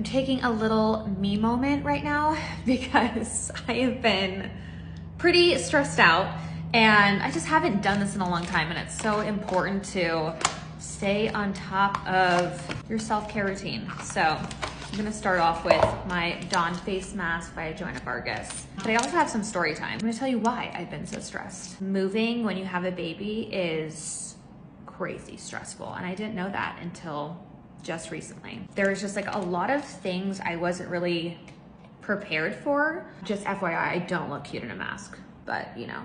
I'm taking a little me moment right now because I have been pretty stressed out and I just haven't done this in a long time, and it's so important to stay on top of your self-care routine. So I'm gonna start off with my Dawn face mask by Joanna Vargas. But I also have some story time. I'm gonna tell you why I've been so stressed. Moving when you have a baby is crazy stressful, and I didn't know that until just recently. There was just like a lot of things I wasn't really prepared for. Just FYI, I don't look cute in a mask, but you know,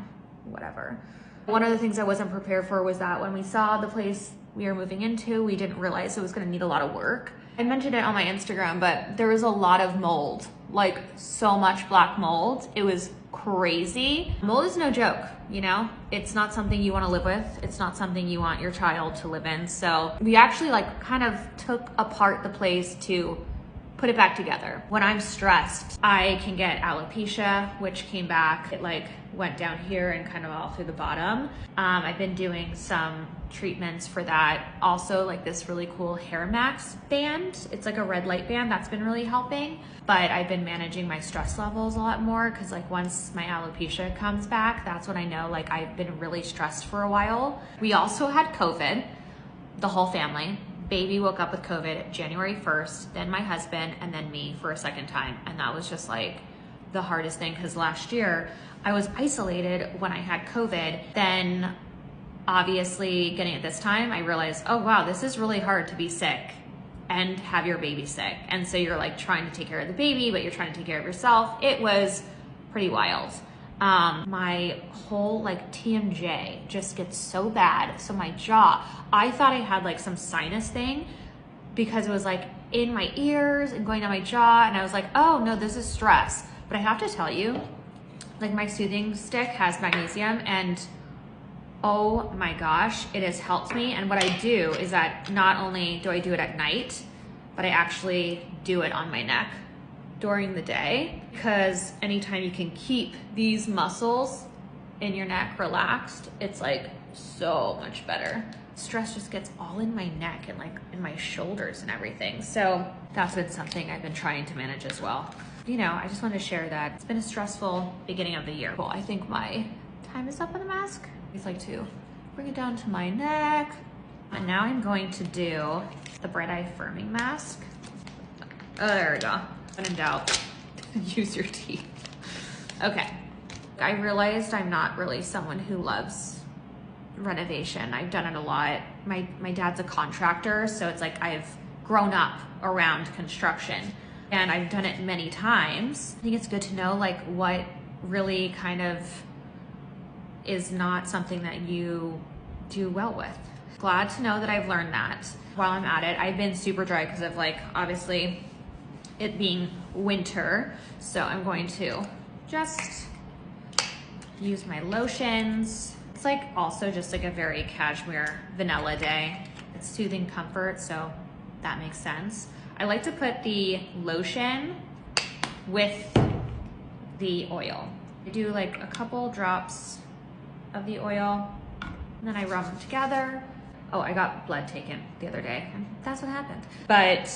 whatever. One of the things I wasn't prepared for was that when we saw the place we were moving into, we didn't realize it was gonna need a lot of work. I mentioned it on my Instagram, but there was a lot of mold, like so much black mold. It was crazy. Mold is no joke, you know? It's not something you wanna live with. It's not something you want your child to live in. So we actually like kind of took apart the place to put it back together. When I'm stressed, I can get alopecia, which came back. It like went down here and kind of all through the bottom. I've been doing some treatments for that. Also like this really cool Hair Max band. It's like a red light band that's been really helping. But I've been managing my stress levels a lot more because like once my alopecia comes back, that's when I know like I've been really stressed for a while. We also had COVID, the whole family. Baby woke up with COVID January 1st, then my husband, and then me for a second time. And that was just like the hardest thing because last year I was isolated when I had COVID. Then obviously getting it this time, I realized, oh wow, this is really hard to be sick and have your baby sick. And so you're like trying to take care of the baby, but you're trying to take care of yourself. It was pretty wild. My whole like TMJ just gets so bad. So my jaw, I thought I had like some sinus thing because it was like in my ears and going down my jaw. And I was like, oh no, this is stress. But I have to tell you, like my soothing stick has magnesium, and oh my gosh, it has helped me. And what I do is that not only do I do it at night, but I actually do it on my neck during the day, because anytime you can keep these muscles in your neck relaxed, it's like so much better. Stress just gets all in my neck and like in my shoulders and everything. So that's been something I've been trying to manage as well. You know, I just wanted to share that it's been a stressful beginning of the year. Well, I think my time is up on the mask. I'd like to bring it down to my neck. And now I'm going to do the Bright Eye Firming Mask. Oh, there we go. When in doubt, use your teeth. Okay, I realized I'm not really someone who loves renovation. I've done it a lot. My dad's a contractor, so it's like I've grown up around construction and I've done it many times. I think it's good to know like what really kind of is not something that you do well with. Glad to know that I've learned that while I'm at it. I've been super dry because of like obviously it being winter. So I'm going to just use my lotions. It's like also just like a very cashmere vanilla day. It's soothing comfort, so that makes sense. I like to put the lotion with the oil. I do like a couple drops of the oil and then I rub them together. Oh, I got blood taken the other day and that's what happened. But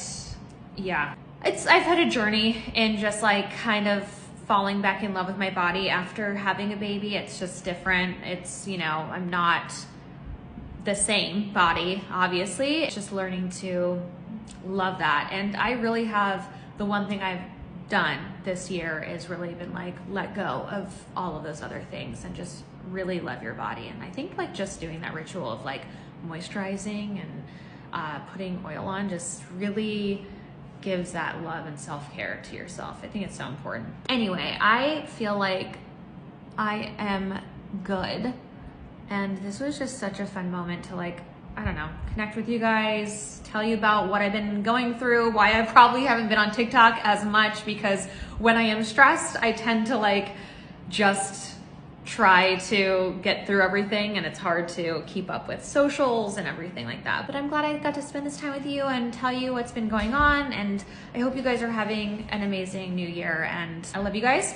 yeah. I've had a journey in just like kind of falling back in love with my body after having a baby. It's just different. It's, you know, I'm not the same body, obviously. It's just learning to love that. And I really have, the one thing I've done this year is really been like, let go of all of those other things and just really love your body. And I think like just doing that ritual of like moisturizing and putting oil on just really gives that love and self-care to yourself. I think it's so important. Anyway, I feel like I am good. And this was just such a fun moment to like, I don't know, connect with you guys, tell you about what I've been going through, why I probably haven't been on TikTok as much, because when I am stressed, I tend to like just try to get through everything and it's hard to keep up with socials and everything like that. But I'm glad I got to spend this time with you and tell you what's been going on, and I hope you guys are having an amazing new year, and I love you guys.